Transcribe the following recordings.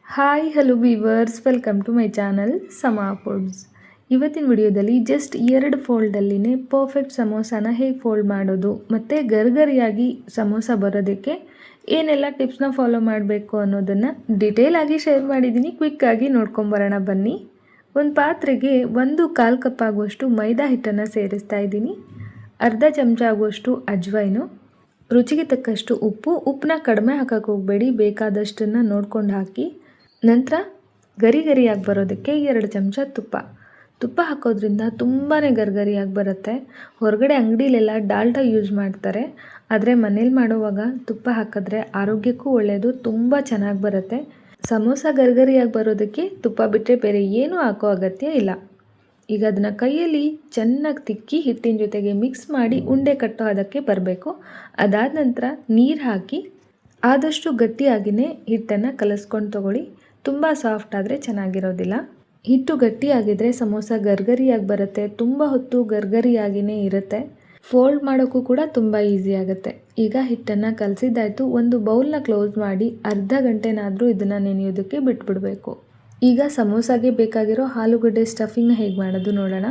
Hi hello viewers, welcome to my channel Sama Foods. ಇವತ್ತಿನ ವಿಡಿಯೋದಲ್ಲಿ just 2 ಫೋಲ್ಡಲ್ಲಿನೇ perfect ಸಮೋಸಾನ ಹೇಗೆ fold ಮಾಡೋದು ಮತ್ತು ಗರಿಗರಿಯಾಗಿ ಸಮೋಸ ಬರೋದಕ್ಕೆ ಏನೆಲ್ಲ ಟಿಪ್ಸ್ನ ಫಾಲೋ ಮಾಡಬೇಕು ಅನ್ನೋದನ್ನು ಡಿಟೇಲ್ ಆಗಿ ಶೇರ್ ಮಾಡಿದ್ದೀನಿ. ಕ್ವಿಕ್ಕಾಗಿ ನೋಡ್ಕೊಂಬರೋಣ ಬನ್ನಿ. ಒಂದು ಪಾತ್ರೆಗೆ 1/4 ಕಪ್ ಆಗುವಷ್ಟು ಮೈದಾ ಹಿಟ್ಟನ್ನು ಸೇರಿಸ್ತಾ ಇದ್ದೀನಿ. ಅರ್ಧ ಚಮಚ ಆಗುವಷ್ಟು ಅಜ್ವೈನು, ರುಚಿಗೆ ತಕ್ಕಷ್ಟು ಉಪ್ಪನ್ನ ಕಡಿಮೆ ಹಾಕಕ್ಕೆ ಹೋಗಬೇಡಿ, ಬೇಕಾದಷ್ಟನ್ನು ನೋಡ್ಕೊಂಡು ಹಾಕಿ. ನಂತರ ಗರಿಯಾಗಿ ಬರೋದಕ್ಕೆ 2 ಚಮಚ ತುಪ್ಪ ಹಾಕೋದ್ರಿಂದ ತುಂಬಾ ಗರಿಯಾಗಿ ಬರುತ್ತೆ. ಹೊರಗಡೆ ಅಂಗಡಿಲೆಲ್ಲ ಡಾಲ್ಡಾ ಯೂಸ್ ಮಾಡ್ತಾರೆ, ಆದರೆ ಮನೇಲಿ ಮಾಡುವಾಗ ತುಪ್ಪ ಹಾಕಿದ್ರೆ ಆರೋಗ್ಯಕ್ಕೂ ಒಳ್ಳೆಯದು, ತುಂಬ ಚೆನ್ನಾಗಿ ಬರುತ್ತೆ. ಸಮೋಸ ಗರಿಯಾಗಿ ಬರೋದಕ್ಕೆ ತುಪ್ಪ ಬಿಟ್ಟರೆ ಬೇರೆ ಏನೂ ಹಾಕೋ ಅಗತ್ಯ ಇಲ್ಲ. ಈಗ ಅದನ್ನು ಕೈಯಲ್ಲಿ ಚೆನ್ನಾಗಿ ತಿಕ್ಕಿ ಹಿಟ್ಟಿನ ಜೊತೆಗೆ ಮಿಕ್ಸ್ ಮಾಡಿ ಉಂಡೆ ಕಟ್ಟೋ ಅದಕ್ಕೆ ಬರಬೇಕು. ಅದಾದ ನಂತರ ನೀರು ಹಾಕಿ ಆದಷ್ಟು ಗಟ್ಟಿಯಾಗಿಯೇ ಹಿಟ್ಟನ್ನು ಕಲಿಸ್ಕೊಂಡು ತಗೊಳ್ಳಿ. ತುಂಬ ಸಾಫ್ಟ್ ಆದರೆ ಚೆನ್ನಾಗಿರೋದಿಲ್ಲ. ಹಿಟ್ಟು ಗಟ್ಟಿಯಾಗಿದ್ದರೆ ಸಮೋಸ ಗರಿಯಾಗಿ ಬರುತ್ತೆ, ತುಂಬ ಹೊತ್ತು ಗರಿಯಾಗಿಯೇ ಇರುತ್ತೆ. ಫೋಲ್ಡ್ ಮಾಡೋಕ್ಕೂ ಕೂಡ ತುಂಬ ಈಸಿ ಆಗುತ್ತೆ. ಈಗ ಹಿಟ್ಟನ್ನು ಕಲಸಿದ್ದಾಯಿತು. ಒಂದು ಬೌಲ್ನ ಕ್ಲೋಸ್ ಮಾಡಿ ಅರ್ಧ ಗಂಟೆನಾದರೂ ಇದನ್ನು ನೆನೆಯೋದಕ್ಕೆ ಬಿಟ್ಬಿಡಬೇಕು. ಈಗ ಸಮೋಸಾಗೆ ಬೇಕಾಗಿರೋ ಆಲೂಗಡ್ಡೆ ಸ್ಟಫಿಂಗ್ನ ಹೇಗೆ ಮಾಡೋದು ನೋಡೋಣ.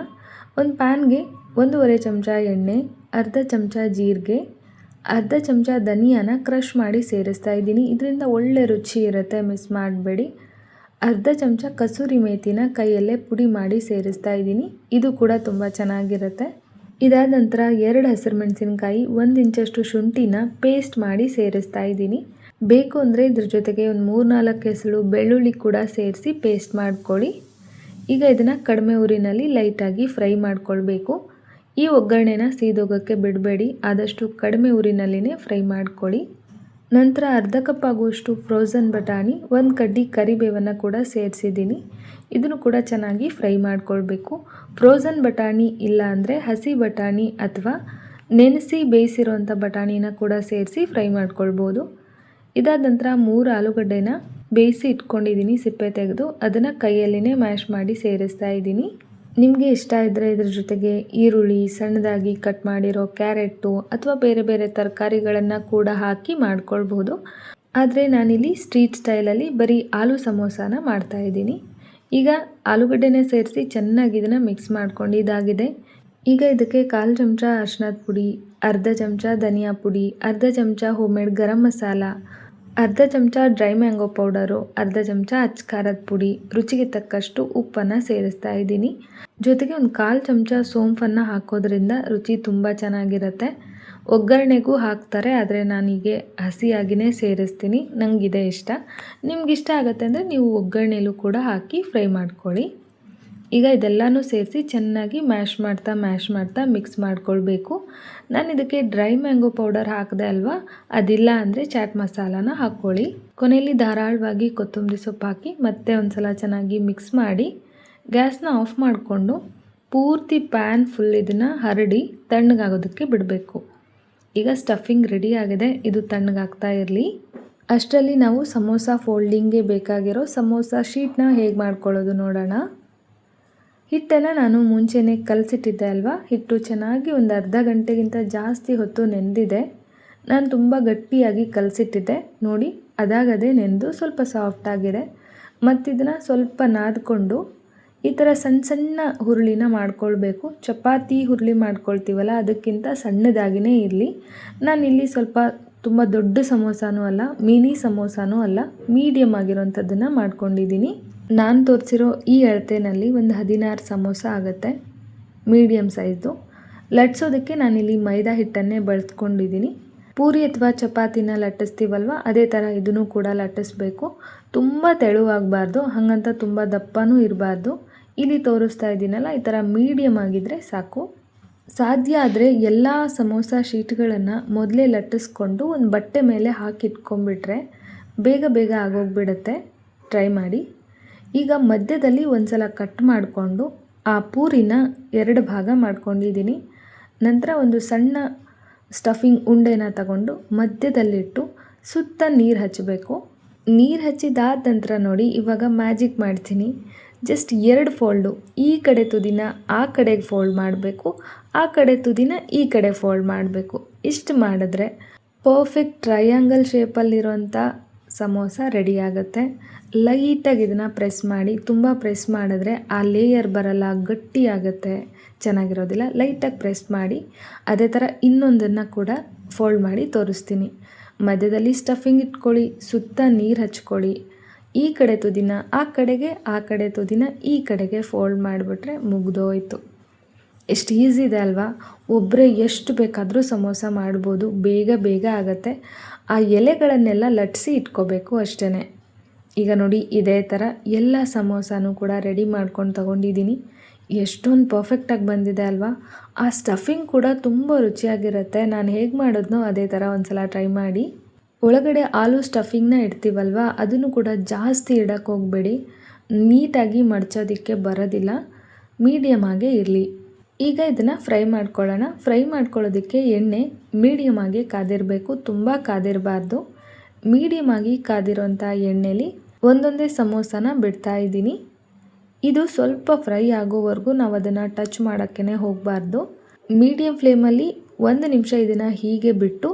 ಒಂದು ಪ್ಯಾನ್ಗೆ 1.5 ಚಮಚ ಎಣ್ಣೆ, ಅರ್ಧ ಚಮಚ ಜೀರಿಗೆ, ಅರ್ಧ ಚಮಚ ಧನಿಯಾನ ಕ್ರಷ್ ಮಾಡಿ ಸೇರಿಸ್ತಾ ಇದ್ದೀನಿ. ಇದರಿಂದ ಒಳ್ಳೆ ರುಚಿ ಇರುತ್ತೆ, ಮಿಸ್ ಮಾಡಬೇಡಿ. ಅರ್ಧ ಚಮಚ ಕಸೂರಿ ಮೇಥಿನ ಕೈಯಲ್ಲೇ ಪುಡಿ ಮಾಡಿ ಸೇರಿಸ್ತಾ ಇದ್ದೀನಿ. ಇದು ಕೂಡ ತುಂಬ ಚೆನ್ನಾಗಿರುತ್ತೆ. ಇದಾದ ನಂತರ 2 ಹಸಿರುಮೆಣಸಿನಕಾಯಿ, 1 ಇಂಚಷ್ಟು ಶುಂಠಿನ ಪೇಸ್ಟ್ ಮಾಡಿ ಸೇರಿಸ್ತಾ ಇದ್ದೀನಿ. ಬೇಕು ಅಂದರೆ ಇದ್ರ ಜೊತೆಗೆ ಒಂದು 3-4 ಎಸಳು ಬೆಳ್ಳುಳ್ಳಿ ಕೂಡ ಸೇರಿಸಿ ಪೇಸ್ಟ್ ಮಾಡ್ಕೊಳ್ಳಿ. ಈಗ ಇದನ್ನು ಕಡಿಮೆ ಉರಿನಲ್ಲಿ ಲೈಟಾಗಿ ಫ್ರೈ ಮಾಡ್ಕೊಳ್ಬೇಕು. ಈ ಒಗ್ಗರಣೆನ ಸೀದೋಗೋಕ್ಕೆ ಬಿಡಬೇಡಿ, ಆದಷ್ಟು ಕಡಿಮೆ ಊರಿನಲ್ಲಿನೇ ಫ್ರೈ ಮಾಡ್ಕೊಳ್ಳಿ. ನಂತರ ಅರ್ಧ ಕಪ್ ಆಗುವಷ್ಟು ಫ್ರೋಝನ್ ಬಟಾಣಿ, 1 ಕಡ್ಡಿ ಕರಿಬೇವನ್ನು ಕೂಡ ಸೇರಿಸಿದ್ದೀನಿ. ಇದನ್ನು ಕೂಡ ಚೆನ್ನಾಗಿ ಫ್ರೈ ಮಾಡ್ಕೊಳ್ಬೇಕು. ಫ್ರೋಝನ್ ಬಟಾಣಿ ಇಲ್ಲ ಅಂದರೆ ಹಸಿ ಬಟಾಣಿ ಅಥವಾ ನೆನೆಸಿ ಬೇಯಿಸಿರೋಂಥ ಬಟಾಣಿನ ಕೂಡ ಸೇರಿಸಿ ಫ್ರೈ ಮಾಡ್ಕೊಳ್ಬೋದು. ಇದಾದ ನಂತರ 3 ಆಲೂಗಡ್ಡೆನ ಬೇಯಿಸಿ ಇಟ್ಕೊಂಡಿದ್ದೀನಿ, ಸಿಪ್ಪೆ ತೆಗೆದು ಅದನ್ನು ಕೈಯಲ್ಲಿನೇ ಮ್ಯಾಶ್ ಮಾಡಿ ಸೇರಿಸ್ತಾ ಇದ್ದೀನಿ. ನಿಮಗೆ ಇಷ್ಟ ಇದ್ದರೆ ಇದ್ರ ಜೊತೆಗೆ ಈರುಳ್ಳಿ, ಸಣ್ಣದಾಗಿ ಕಟ್ ಮಾಡಿರೋ ಕ್ಯಾರೆಟು ಅಥವಾ ಬೇರೆ ಬೇರೆ ತರಕಾರಿಗಳನ್ನು ಕೂಡ ಹಾಕಿ ಮಾಡ್ಕೊಳ್ಬೋದು. ಆದರೆ ನಾನಿಲ್ಲಿ ಸ್ಟ್ರೀಟ್ ಸ್ಟೈಲಲ್ಲಿ ಬರೀ ಆಲೂ ಸಮೋಸಾನ ಮಾಡ್ತಾಯಿದ್ದೀನಿ. ಈಗ ಆಲೂಗಡ್ಡೆನೇ ಸೇರಿಸಿ ಚೆನ್ನಾಗಿ ಇದನ್ನು ಮಿಕ್ಸ್ ಮಾಡ್ಕೊಂಡಿದ್ದಾಗಿದೆ. ಈಗ ಇದಕ್ಕೆ 1/4 ಚಮಚ ಅರಿಶಿನದ ಪುಡಿ, ಅರ್ಧ ಚಮಚ ಧನಿಯಾ ಪುಡಿ, ಅರ್ಧ ಚಮಚ ಹೋಮ್ಮೇಡ್ ಗರಂ ಮಸಾಲ, ಅರ್ಧ ಚಮಚ ಡ್ರೈ ಮ್ಯಾಂಗೋ ಪೌಡರು, ಅರ್ಧ ಚಮಚ ಅಚ್ಚ ಖಾರದ ಪುಡಿ, ರುಚಿಗೆ ತಕ್ಕಷ್ಟು ಉಪ್ಪನ್ನು ಸೇರಿಸ್ತಾ ಇದ್ದೀನಿ. ಜೊತೆಗೆ ಒಂದು 1/4 ಚಮಚ ಸೋಂಪನ್ನು ಹಾಕೋದ್ರಿಂದ ರುಚಿ ತುಂಬ ಚೆನ್ನಾಗಿರುತ್ತೆ. ಒಗ್ಗರಣೆಗೂ ಹಾಕ್ತಾರೆ, ಆದರೆ ನಾನೀಗ ಹಸಿಯಾಗಿಯೇ ಸೇರಿಸ್ತೀನಿ, ನನಗಿದೆ ಇಷ್ಟ. ನಿಮ್ಗೆ ಇಷ್ಟ ಆಗುತ್ತೆ ಅಂದರೆ ನೀವು ಒಗ್ಗರಣೆಲೂ ಕೂಡ ಹಾಕಿ ಫ್ರೈ ಮಾಡ್ಕೊಳ್ಳಿ. ಈಗ ಇದೆಲ್ಲನೂ ಸೇರಿಸಿ ಚೆನ್ನಾಗಿ ಮ್ಯಾಶ್ ಮಾಡ್ತಾ ಮಿಕ್ಸ್ ಮಾಡ್ಕೊಳ್ಬೇಕು. ನಾನು ಇದಕ್ಕೆ ಡ್ರೈ ಮ್ಯಾಂಗೋ ಪೌಡರ್ ಹಾಕಿದೆ ಅಲ್ವಾ, ಅದಿಲ್ಲ ಅಂದರೆ ಚಾಟ್ ಮಸಾಲಾನ ಹಾಕ್ಕೊಳ್ಳಿ. ಕೊನೆಯಲ್ಲಿ ಧಾರಾಳವಾಗಿ ಕೊತ್ತಂಬರಿ ಸೊಪ್ಪು ಹಾಕಿ ಮತ್ತೆ ಒಂದು ಸಲ ಚೆನ್ನಾಗಿ ಮಿಕ್ಸ್ ಮಾಡಿ ಗ್ಯಾಸ್ನ ಆಫ್ ಮಾಡಿಕೊಂಡು ಪೂರ್ತಿ ಪ್ಯಾನ್ ಫುಲ್ ಇದನ್ನು ಹರಡಿ ತಣ್ಣಗಾಗೋದಕ್ಕೆ ಬಿಡಬೇಕು. ಈಗ ಸ್ಟಫಿಂಗ್ ರೆಡಿ ಆಗಿದೆ, ಇದು ತಣ್ಣಗಾಗ್ತಾ ಇರಲಿ. ಅಷ್ಟರಲ್ಲಿ ನಾವು ಸಮೋಸ ಫೋಲ್ಡಿಂಗ್ಗೆ ಬೇಕಾಗಿರೋ ಸಮೋಸ ಶೀಟ್ನ ಹೇಗೆ ಮಾಡ್ಕೊಳ್ಳೋದು ನೋಡೋಣ. ಹಿಟ್ಟನ್ನು ನಾನು ಮುಂಚೆನೇ ಕಲಸಿಟ್ಟಿದ್ದೆ ಅಲ್ವಾ, ಹಿಟ್ಟು ಚೆನ್ನಾಗಿ ಒಂದು ಅರ್ಧ ಗಂಟೆಗಿಂತ ಜಾಸ್ತಿ ಹೊತ್ತು ನೆಂದಿದೆ. ನಾನು ತುಂಬ ಗಟ್ಟಿಯಾಗಿ ಕಲಸಿಟ್ಟಿದ್ದೆ ನೋಡಿ, ಅದಾಗದೇ ನೆಂದು ಸ್ವಲ್ಪ ಸಾಫ್ಟಾಗಿದೆ. ಮತ್ತಿದನ್ನು ಸ್ವಲ್ಪ ನಾದ್ಕೊಂಡು ಈ ಥರ ಸಣ್ಣ ಸಣ್ಣ ಹುರುಳಿನ ಮಾಡ್ಕೊಳ್ಬೇಕು. ಚಪಾತಿ ಹುರುಳಿ ಮಾಡ್ಕೊಳ್ತೀವಲ್ಲ ಅದಕ್ಕಿಂತ ಸಣ್ಣದಾಗಿಯೇ ಇರಲಿ. ನಾನಿಲ್ಲಿ ಸ್ವಲ್ಪ ತುಂಬ ದೊಡ್ಡ ಸಮೋಸಾನೂ ಅಲ್ಲ, ಮಿನಿ ಸಮೋಸಾನೂ ಅಲ್ಲ, ಮೀಡಿಯಮ್ ಆಗಿರೋಂಥದ್ದನ್ನು ಮಾಡ್ಕೊಂಡಿದ್ದೀನಿ. ನಾನು ತೋರಿಸಿರೋ ಈ ಅಳತೆನಲ್ಲಿ ಒಂದು 16 ಸಮೋಸ ಆಗುತ್ತೆ, ಮೀಡಿಯಮ್ ಸೈಜು. ಲಟ್ಸೋದಕ್ಕೆ ನಾನಿಲ್ಲಿ ಮೈದಾ ಹಿಟ್ಟನ್ನೇ ಬಳಸ್ಕೊಂಡಿದ್ದೀನಿ. ಪೂರಿ ಅಥವಾ ಚಪಾತಿನ ಲಟ್ಟಿಸ್ತೀವಲ್ವ, ಅದೇ ಥರ ಇದನ್ನು ಕೂಡ ಲಟ್ಟಿಸ್ಬೇಕು. ತುಂಬ ತೆಳುವಾಗಬಾರ್ದು, ಹಾಗಂತ ತುಂಬ ದಪ್ಪನೂ ಇರಬಾರ್ದು. ಇಲ್ಲಿ ತೋರಿಸ್ತಾ ಇದ್ದೀನಲ್ಲ, ಈ ಥರ ಮೀಡಿಯಮ್ ಆಗಿದ್ದರೆ ಸಾಕು. ಸಾಧ್ಯ ಆದರೆ ಎಲ್ಲ ಸಮೋಸ ಶೀಟ್ಗಳನ್ನು ಮೊದಲೇ ಲಟ್ಟಿಸ್ಕೊಂಡು ಒಂದು ಬಟ್ಟೆ ಮೇಲೆ ಹಾಕಿಟ್ಕೊಂಡ್ಬಿಟ್ರೆ ಬೇಗ ಆಗೋಗ್ಬಿಡುತ್ತೆ. ಟ್ರೈ ಮಾಡಿ. ಈಗ ಮಧ್ಯದಲ್ಲಿ ಒಂದು ಸಲ ಕಟ್ ಮಾಡಿಕೊಂಡು ಆ ಪೂರಿನ 2 ಭಾಗ ಮಾಡ್ಕೊಂಡಿದ್ದೀನಿ. ನಂತರ ಒಂದು ಸಣ್ಣ ಸ್ಟಫಿಂಗ್ ಉಂಡೆನ ತಗೊಂಡು ಮಧ್ಯದಲ್ಲಿಟ್ಟು ಸುತ್ತ ನೀರು ಹಚ್ಚಬೇಕು. ನೀರು ಹಚ್ಚಿದಾದ ನಂತರ ನೋಡಿ, ಇವಾಗ ಮ್ಯಾಜಿಕ್ ಮಾಡ್ತೀನಿ. ಜಸ್ಟ್ 2 ಫೋಲ್ಡು, ಈ ಕಡೆ ತುದಿನ ಆ ಕಡೆಗೆ ಫೋಲ್ಡ್ ಮಾಡಬೇಕು, ಆ ಕಡೆ ತುದಿನ ಈ ಕಡೆ ಫೋಲ್ಡ್ ಮಾಡಬೇಕು. ಇಷ್ಟು ಮಾಡಿದ್ರೆ ಪರ್ಫೆಕ್ಟ್ ಟ್ರಯಾಂಗಲ್ ಶೇಪಲ್ಲಿರೋಂಥ ಸಮೋಸ ರೆಡಿ ಆಗುತ್ತೆ. ಲೈಟಾಗಿ ಇದನ್ನು ಪ್ರೆಸ್ ಮಾಡಿ, ತುಂಬ ಪ್ರೆಸ್ ಮಾಡಿದ್ರೆ ಆ ಲೇಯರ್ ಬರಲ್ಲ, ಗಟ್ಟಿ ಆಗುತ್ತೆ, ಚೆನ್ನಾಗಿರೋದಿಲ್ಲ. ಲೈಟಾಗಿ ಪ್ರೆಸ್ ಮಾಡಿ ಅದೇ ಥರ ಇನ್ನೊಂದನ್ನು ಕೂಡ ಫೋಲ್ಡ್ ಮಾಡಿ ತೋರಿಸ್ತೀನಿ. ಮಧ್ಯದಲ್ಲಿ ಸ್ಟಫಿಂಗ್ ಇಟ್ಕೊಳ್ಳಿ, ಸುತ್ತ ನೀರು ಹಚ್ಕೊಳ್ಳಿ, ಈ ಕಡೆ ತುದಿನ ಆ ಕಡೆಗೆ, ಆ ಕಡೆ ತುದಿನ ಈ ಕಡೆಗೆ ಫೋಲ್ಡ್ ಮಾಡಿಬಿಟ್ರೆ ಮುಗಿದೋಯ್ತು. ಎಷ್ಟು ಈಸಿ ಇದೆ ಅಲ್ವಾ? ಒಬ್ಬರೇ ಎಷ್ಟು ಬೇಕಾದರೂ ಸಮೋಸ ಮಾಡ್ಬೋದು, ಬೇಗ ಬೇಗ ಆಗುತ್ತೆ. ಆ ಎಲೆಗಳನ್ನೆಲ್ಲ ಲಟ್ಟಿಸಿ ಇಟ್ಕೋಬೇಕು ಅಷ್ಟೇ. ಈಗ ನೋಡಿ, ಇದೇ ಥರ ಎಲ್ಲ ಸಮೋಸನೂ ಕೂಡ ರೆಡಿ ಮಾಡ್ಕೊಂಡು ತಗೊಂಡಿದ್ದೀನಿ. ಎಷ್ಟೊಂದು ಪರ್ಫೆಕ್ಟಾಗಿ ಬಂದಿದೆ ಅಲ್ವಾ? ಆ ಸ್ಟಫಿಂಗ್ ಕೂಡ ತುಂಬ ರುಚಿಯಾಗಿರುತ್ತೆ. ನಾನು ಹೇಗೆ ಮಾಡೋದ್ನೋ ಅದೇ ಥರ ಒಂದು ಸಲ ಟ್ರೈ ಮಾಡಿ. ಒಳಗಡೆ ಆಲೂ ಸ್ಟಫಿಂಗ್ನ ಇಡ್ತೀವಲ್ವ, ಅದನ್ನು ಕೂಡ ಜಾಸ್ತಿ ಇಡಕ್ಕೆ ಹೋಗಬೇಡಿ, ನೀಟಾಗಿ ಮಡ್ಚೋದಕ್ಕೆ ಬರೋದಿಲ್ಲ, ಮೀಡಿಯಮ್ ಆಗೇ ಇರಲಿ. ಈಗ ಇದನ್ನು ಫ್ರೈ ಮಾಡ್ಕೊಳ್ಳೋಣ. ಫ್ರೈ ಮಾಡ್ಕೊಳ್ಳೋದಕ್ಕೆ ಎಣ್ಣೆ ಮೀಡಿಯಮ್ ಆಗಿ ಕಾದಿರಬೇಕು, ತುಂಬ ಕಾದಿರಬಾರ್ದು. ಮೀಡಿಯಮ್ ಆಗಿ ಕಾದಿರೋಂಥ ಎಣ್ಣೆಲಿ ಒಂದೊಂದೇ ಸಮೋಸನ ಬಿಡ್ತಾ ಇದ್ದೀನಿ. ಇದು ಸ್ವಲ್ಪ ಫ್ರೈ ಆಗೋವರೆಗೂ ನಾವು ಅದನ್ನು ಟಚ್ ಮಾಡೋಕ್ಕೇ ಹೋಗಬಾರ್ದು. ಮೀಡಿಯಮ್ ಫ್ಲೇಮಲ್ಲಿ 1 ನಿಮಿಷ ಇದನ್ನು ಹೀಗೆ ಬಿಟ್ಟು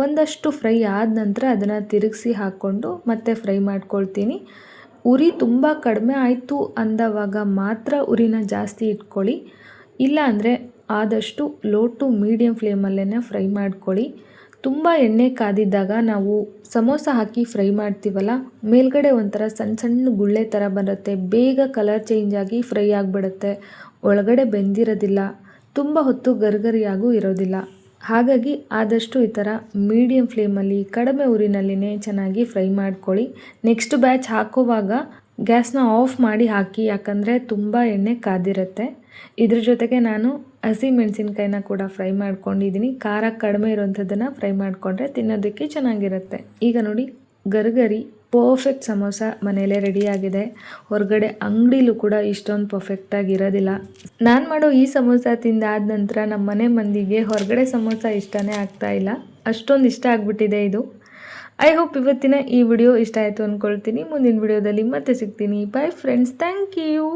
ಒಂದಷ್ಟು ಫ್ರೈ ಆದ ನಂತರ ಅದನ್ನು ತಿರುಗಿಸಿ ಹಾಕ್ಕೊಂಡು ಮತ್ತೆ ಫ್ರೈ ಮಾಡ್ಕೊಳ್ತೀನಿ. ಉರಿ ತುಂಬ ಕಡಿಮೆ ಆಯಿತು ಅಂದವಾಗ ಮಾತ್ರ ಉರಿನ ಜಾಸ್ತಿ ಇಟ್ಕೊಳ್ಳಿ, ಇಲ್ಲ ಅಂದರೆ ಆದಷ್ಟು ಲೋ ಟು ಮೀಡಿಯಮ್ ಫ್ಲೇಮಲ್ಲೇ ಫ್ರೈ ಮಾಡ್ಕೊಳ್ಳಿ. ತುಂಬ ಎಣ್ಣೆ ಕಾದಿದ್ದಾಗ ನಾವು ಸಮೋಸ ಹಾಕಿ ಫ್ರೈ ಮಾಡ್ತೀವಲ್ಲ, ಮೇಲ್ಗಡೆ ಒಂಥರ ಸಣ್ಣ ಸಣ್ಣ ಗುಳ್ಳೆ ಥರ ಬರುತ್ತೆ, ಬೇಗ ಕಲರ್ ಚೇಂಜ್ ಆಗಿ ಫ್ರೈ ಆಗಿಬಿಡುತ್ತೆ, ಒಳಗಡೆ ಬೆಂದಿರೋದಿಲ್ಲ, ತುಂಬ ಹೊತ್ತು ಗರಿಗರಿಯಾಗೂ ಇರೋದಿಲ್ಲ. ಹಾಗಾಗಿ ಆದಷ್ಟು ಈ ಥರ ಮೀಡಿಯಮ್ ಫ್ಲೇಮಲ್ಲಿ ಕಡಿಮೆ ಉರಿನಲ್ಲಿನೇ ಚೆನ್ನಾಗಿ ಫ್ರೈ ಮಾಡ್ಕೊಳ್ಳಿ. ನೆಕ್ಸ್ಟ್ ಬ್ಯಾಚ್ ಹಾಕುವಾಗ ಗ್ಯಾಸ್ನ ಆಫ್ ಮಾಡಿ ಹಾಕಿ, ಯಾಕಂದರೆ ತುಂಬ ಎಣ್ಣೆ ಕಾದಿರುತ್ತೆ. ಇದ್ರ ಜೊತೆಗೆ ನಾನು ಹಸಿಮೆಣಸಿನ್ಕಾಯಿನ ಕೂಡ ಫ್ರೈ ಮಾಡ್ಕೊಂಡಿದ್ದೀನಿ. ಖಾರ ಕಡಿಮೆ ಇರೋಂಥದ್ದನ್ನು ಫ್ರೈ ಮಾಡಿಕೊಂಡ್ರೆ ತಿನ್ನೋದಕ್ಕೆ ಚೆನ್ನಾಗಿರುತ್ತೆ. ಈಗ ನೋಡಿ, ಗರಿಗರಿ ಪರ್ಫೆಕ್ಟ್ ಸಮೋಸ ಮನೆಯಲ್ಲೇ ರೆಡಿಯಾಗಿದೆ. ಹೊರಗಡೆ ಅಂಗಡಿಲೂ ಕೂಡ ಇಷ್ಟೊಂದು ಪರ್ಫೆಕ್ಟಾಗಿ ಇರೋದಿಲ್ಲ. ನಾನು ಮಾಡೋ ಈ ಸಮೋಸ ತಿಂದಾದ ನಂತರ ನಮ್ಮ ಮನೆ ಮಂದಿಗೆ ಹೊರಗಡೆ ಸಮೋಸ ಇಷ್ಟನೇ ಆಗ್ತಾ ಇಲ್ಲ, ಅಷ್ಟೊಂದು ಇಷ್ಟ ಆಗಿಬಿಟ್ಟಿದೆ ಇದು. ಐ ಹೋಪ್ ಇವತ್ತಿನ ಈ ವಿಡಿಯೋ ಇಷ್ಟ ಆಯಿತು ಅಂದ್ಕೊಳ್ತೀನಿ. ಮುಂದಿನ ವಿಡಿಯೋದಲ್ಲಿ ಮತ್ತೆ ಸಿಗ್ತೀನಿ. Bye friends, thank you.